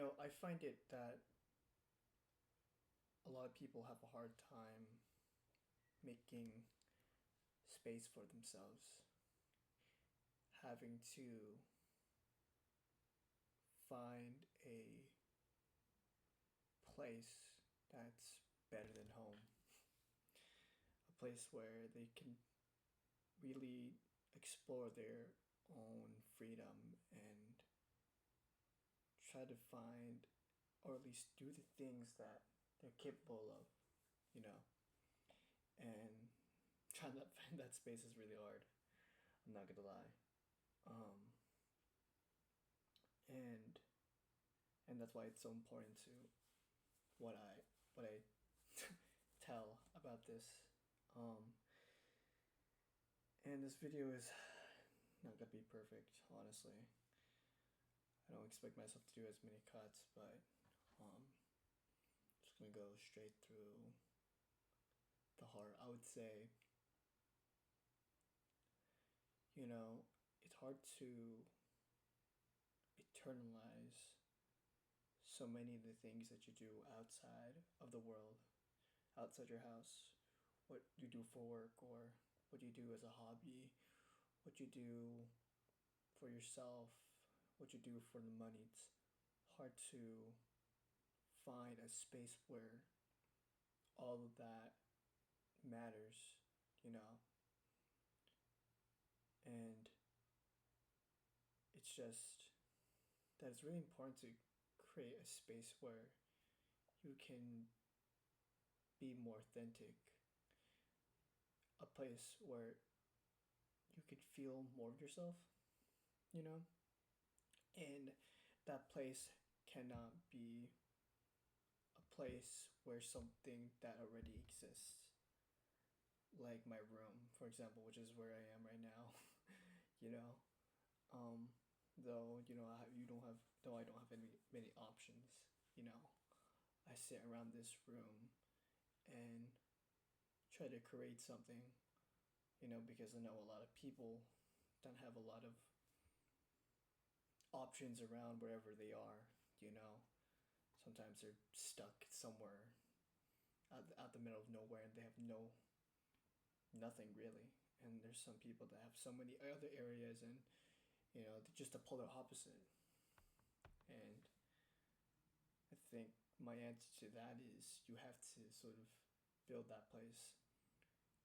I find it that a lot of people have a hard time making space for themselves, having to find a place that's better than home, a place where they can really explore their own freedom and try to find, or at least do the things that they're capable of, you know, and trying to find that space is really hard. I'm not gonna lie. Um, and and that's why it's so important to what I tell about this. Um, and this video is not gonna be perfect, honestly. I don't expect myself to do as many cuts, but um, just gonna go straight through the heart. I would say, you know, it's hard to eternalize so many of the things that you do outside of the world, outside your house, what you do for work or what you do as a hobby, what you do for yourself, what you do for the money. It's hard to find a space where all of that matters, you know? And it's just that it's really important to create a space where you can be more authentic, a place where you could feel more of yourself, you know? And that place cannot be a place where something that already exists, like my room, for example, which is where I am right now, you know? Um, though, you don't have, though I don't have any many options, you know? I sit around this room and try to create something, because I know a lot of people don't have a lot of options around wherever they are, you know. Sometimes they're stuck somewhere out the middle of nowhere and they have nothing really. And there's some people that have so many other areas and, just the polar opposite. And I think my answer to that is you have to sort of build that place,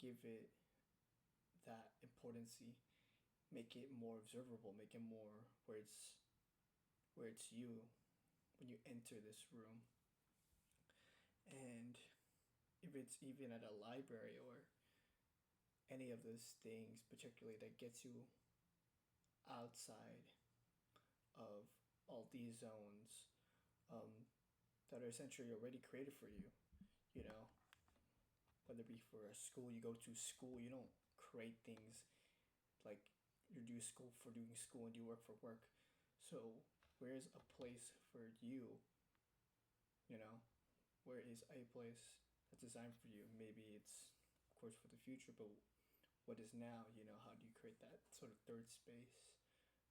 give it that importancy, make it more observable, make it more where it's you when you enter this room. And if it's even at a library or any of those things, particularly that gets you outside of all these zones um, that are essentially already created for you, you know, whether it be for a school, you go to school, you don't create things like you do school for doing school and you work for work. So, where's a place for you, you know? Where is a place that's designed for you? Maybe it's, of course, for the future, but what is now, how do you create that sort of third space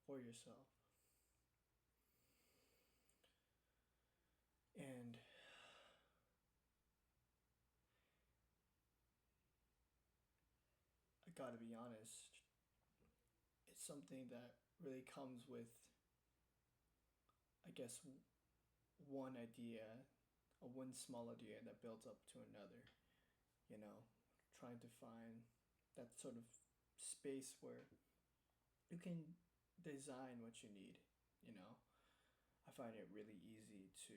for yourself? And I gotta be honest, it's something that really comes with, I guess, one idea, a one small idea that builds up to another, you know, trying to find that sort of space where you can design what you need, you know. I find it really easy to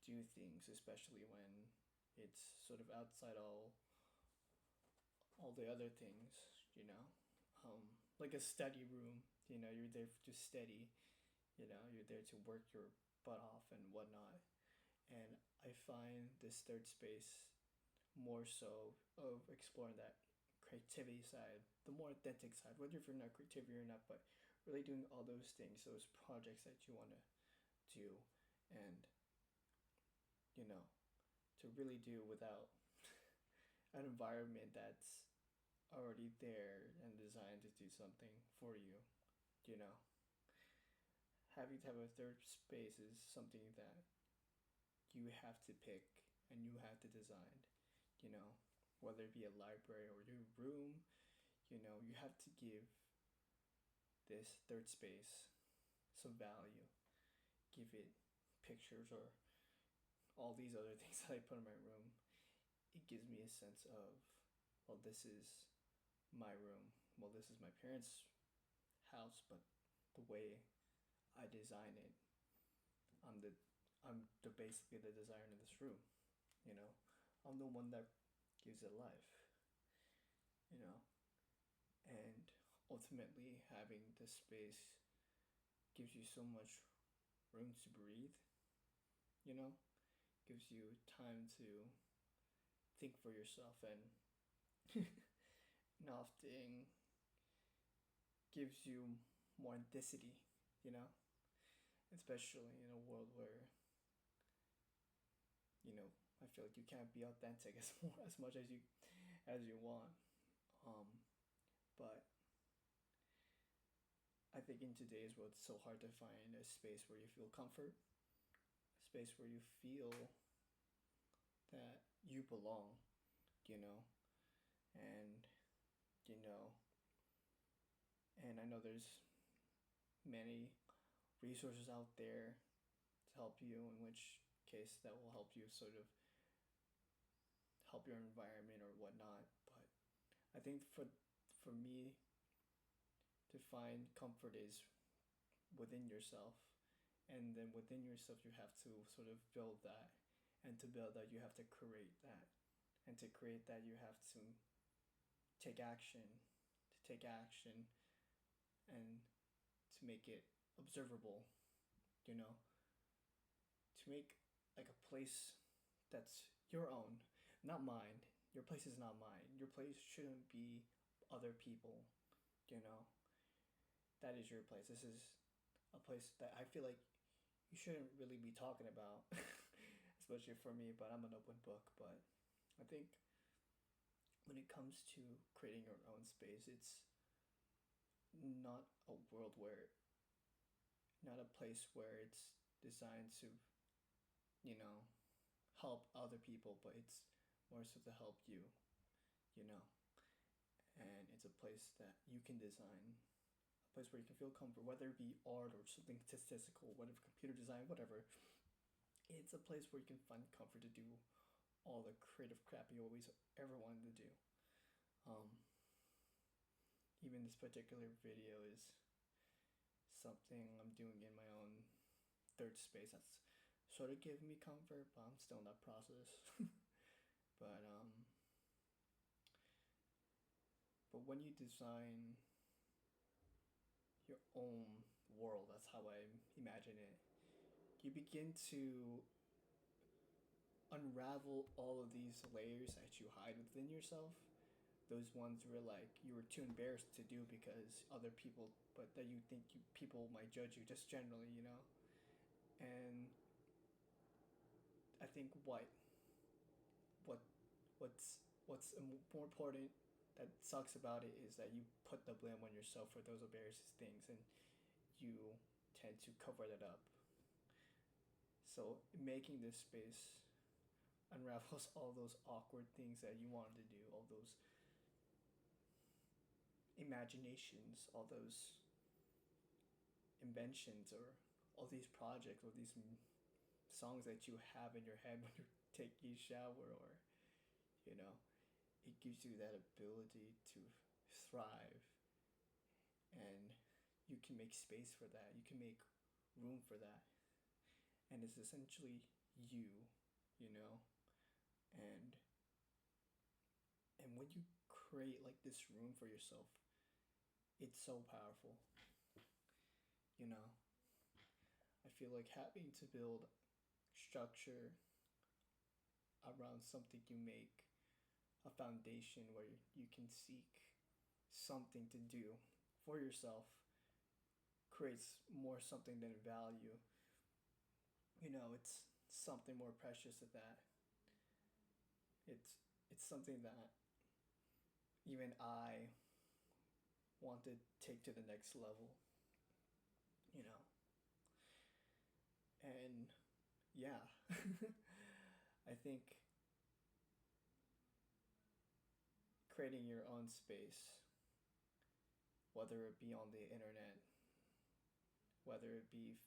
do things, especially when it's sort of outside all the other things, you know. Like a study room, you're there to study, you're there to work your butt off and whatnot. And I find this third space more so of exploring that creativity side, the more authentic side, whether if you're not creativity or not, but really doing all those things, those projects that you want to do, and you know, to really do without an environment that's already there and designed to do something for you, you know. having to have a third space is something that you have to pick and you have to design, you know, whether it be a library or your room, you have to give this third space some value, give it pictures or all these other things that I put in my room. It gives me a sense of, well, this is my room. Well, this is my parents' house, but the way I design it, I'm the basically the designer in this room. You know, I'm the one that gives it life. You know, and ultimately having this space gives you so much room to breathe. You know, gives you time to think for yourself and often gives you more authenticity. You know, especially in a world where I feel like you can't be authentic as much as you want. Um, but I think in today's world, it's so hard to find a space where you feel comfort, a space where you feel that you belong, you know, and you know, and I know there's many resources out there to help you, in which case that will help you sort of help your environment or whatnot. But I think for me to find comfort is within yourself, and then within yourself you have to sort of build that, and to build that you have to create that, and to create that you have to take action, and to make it observable, you know, to make like a place that's your own, not mine. Your place is not mine. Your place shouldn't be other people, you know. That is your place. This is a place that I feel like you shouldn't really be talking about, especially for me, but I'm an open book. But I think when it comes to creating your own space, it's not a world where, not a place where it's designed to, you know, help other people, but it's more so to help you, you know. And it's a place that you can design, a place where you can feel comfort, whether it be art or something statistical, whatever, computer design, whatever. It's a place where you can find comfort to do all the creative crap you always ever wanted to do. Um, Even this particular video is something I'm doing in my own third space that's sort of giving me comfort, but I'm still in that process. but um, but when you design your own world, that's how I imagine it. You begin to unravel all of these layers that you hide within yourself. Those ones where like you were too embarrassed to do because other people, but that you think people might judge you, just generally, you know. And I think what what's more important that sucks about it is that you put the blame on yourself for those embarrassing things, and you tend to cover that up. So making this space unravels all those awkward things that you wanted to do, all those imaginations, all those inventions, or all these projects, or these songs that you have in your head when you're taking a shower, or you know, it gives you that ability to thrive, and you can make space for that. You can make room for that, and it's essentially you, you know, and when you create like this room for yourself, it's so powerful. You know, I feel like having to build structure around something, you make a foundation where you can seek something to do for yourself, creates more something than value. You know, it's something more precious than that. It's something that even I want to take to the next level, you know. yeah, I think creating your own space, whether it be on the internet, whether it be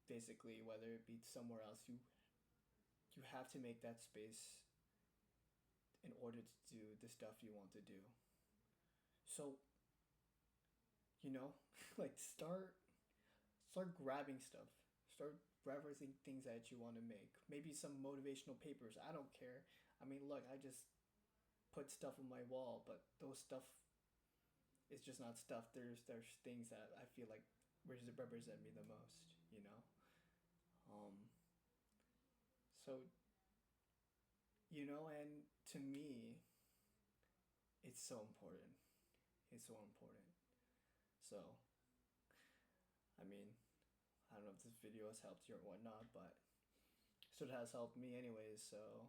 physically, whether it be somewhere else, you have to make that space in order to do the stuff you want to do. So, you know, like start grabbing stuff. Start referencing things that you want to make. Maybe some motivational papers. I don't care. I mean, look, I just put stuff on my wall, but those stuff is just not stuff. There's things that I feel like represent me the most. You know. Um. So and to me, it's so important. It's so important. So, I mean, I don't know if this video has helped you or whatnot, but so it has helped me anyways. So